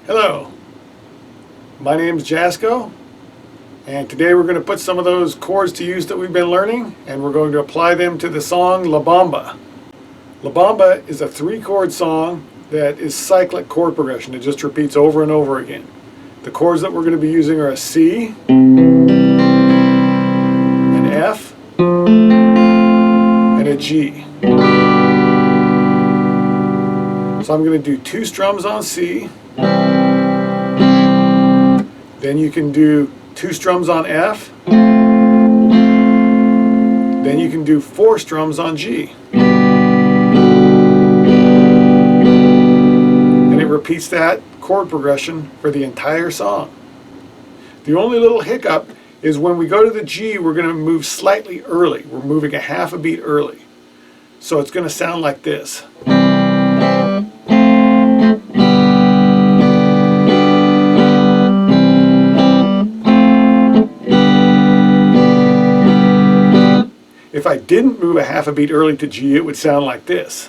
Hello, my name's Jasco, and today we're going to put some of those chords to use that we've been learning, and we're going to apply them to the song La Bamba. La Bamba is a 3-chord song that is cyclic chord progression. It just repeats over and over again. The chords that we're going to be using are a C, an F, and a G. So I'm going to do 2 strums on C. Then you can do 2 strums on F. Then you can do 4 strums on G. And it repeats that chord progression for the entire song. The only little hiccup is when we go to the G, we're going to move slightly early. We're moving a half a beat early. So it's going to sound like this. If I didn't move a half a beat early to G, it would sound like this.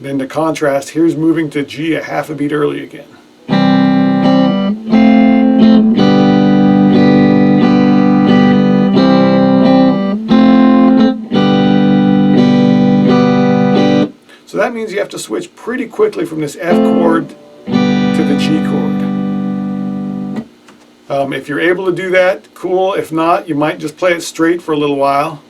Then to contrast, here's moving to G a half a beat early again. So that means you have to switch pretty quickly from this F chord to the G chord. If you're able to do that, cool. If not, you might just play it straight for a little while.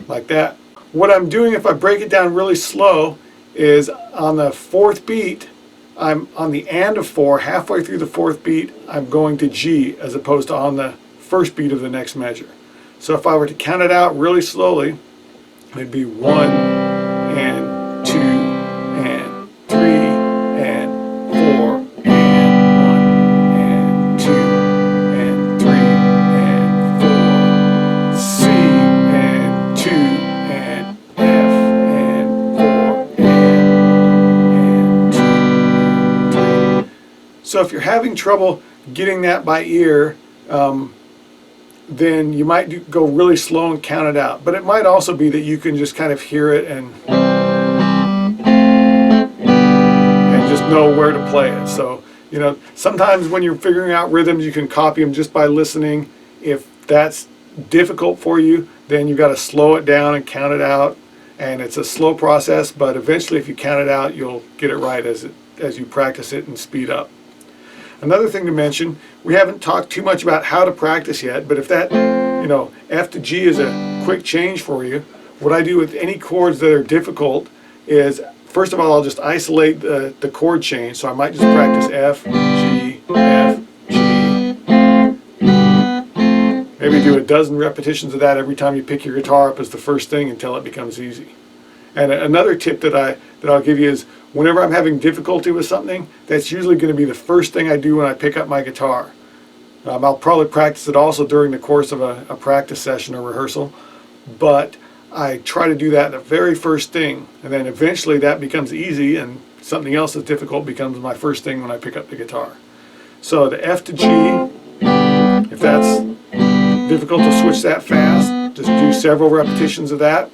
Like that. What I'm doing, if I break it down really slow, is on the 4th beat, I'm on the and of 4, halfway through the 4th beat, I'm going to G as opposed to on the 1st beat of the next measure. So if I were to count it out really slowly, it'd be 1 and 2 and 3 and 4 and 1 and 2 and 3 and 4, C and 2 and F and 4 and 2 and 3. So if you're having trouble getting that by ear, then you might go really slow and count it out. But it might also be that you can just kind of hear it and just know where to play it. So, you know, sometimes when you're figuring out rhythms, you can copy them just by listening. If that's difficult for you, then you've got to slow it down and count it out. And it's a slow process, but eventually if you count it out, you'll get it right as you practice it and speed up. Another thing to mention, we haven't talked too much about how to practice yet, but if that, F to G is a quick change for you, what I do with any chords that are difficult is, first of all, I'll just isolate the chord change. So I might just practice F, G, F, G. Maybe do a dozen repetitions of that every time you pick your guitar up as the first thing until it becomes easy. And another tip that I'll give you is, whenever I'm having difficulty with something, that's usually going to be the first thing I do when I pick up my guitar. I'll probably practice it also during the course of a practice session or rehearsal, but I try to do that the very first thing, and then eventually that becomes easy and something else that's difficult becomes my first thing when I pick up the guitar. So the F to G, if that's difficult to switch that fast, just do several repetitions of that,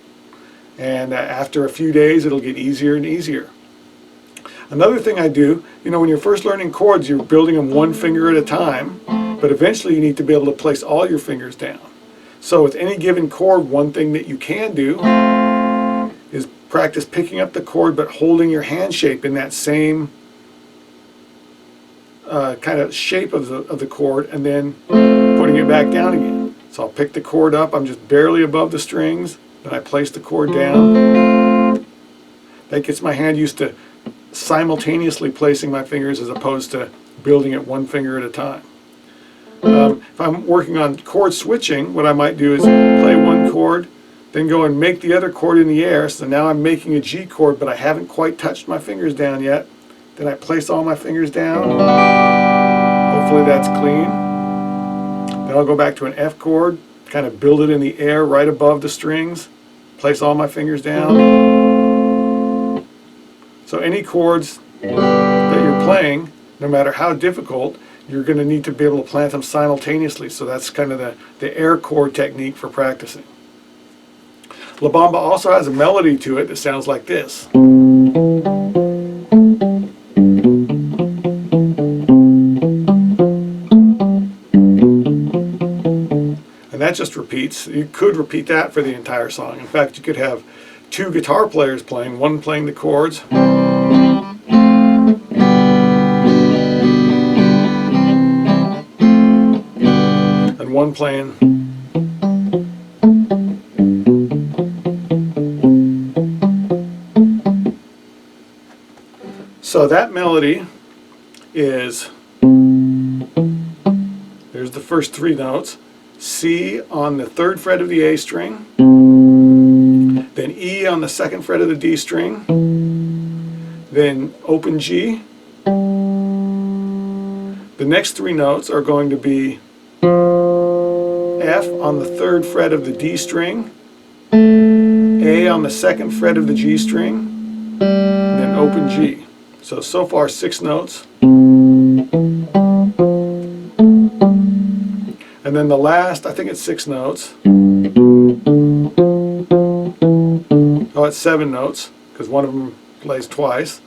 and after a few days it'll get easier and easier. Another thing I do, when you're first learning chords, you're building them one finger at a time, but eventually you need to be able to place all your fingers down. So with any given chord, one thing that you can do is practice picking up the chord but holding your hand shape in that same kind of shape of the chord, and then putting it back down again. So I'll pick the chord up, I'm just barely above the strings, then I place the chord down. That gets my hand used to simultaneously placing my fingers as opposed to building it one finger at a time. If I'm working on chord switching, what I might do is play one chord, then go and make the other chord in the air. So now I'm making a G chord, but I haven't quite touched my fingers down yet. Then I place all my fingers down. Hopefully that's clean. Then I'll go back to an F chord, kind of build it in the air right above the strings, place all my fingers down. So any chords that you're playing, no matter how difficult, you're going to need to be able to plant them simultaneously. So that's kind of the air chord technique for practicing. La Bamba also has a melody to it that sounds like this. And that just repeats. You could repeat that for the entire song. In fact, you could have two guitar players playing, one playing the chords, and one playing. So that melody is, there's the first three notes. C on the 3rd fret of the A string, then E on the 2nd fret of the D string, then open G. The next three notes are going to be F on the 3rd fret of the D string, A on the 2nd fret of the G string, and then open G. So far 6 notes. And then the last, I think it's 6 notes. Oh, it's 7 notes, because one of them plays twice.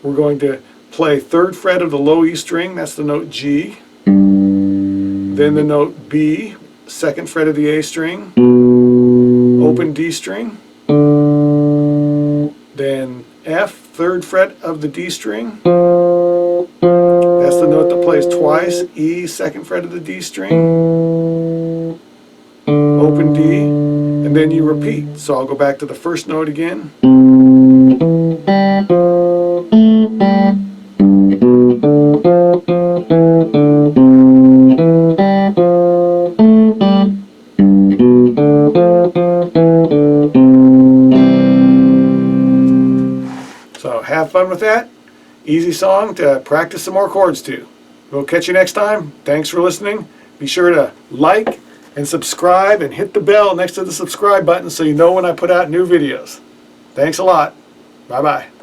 We're going to play 3rd fret of the low E string, that's the note G. Then the note B, 2nd fret of the A string, open D string. Then F, 3rd fret of the D string. That's the note that plays twice. E, 2nd fret of the D string. Open D, and then you repeat. So I'll go back to the first note again. So have fun with that. Easy song to practice some more chords to. We'll catch you next time. Thanks for listening. Be sure to like and subscribe and hit the bell next to the subscribe button so you know when I put out new videos. Thanks a lot. Bye-bye.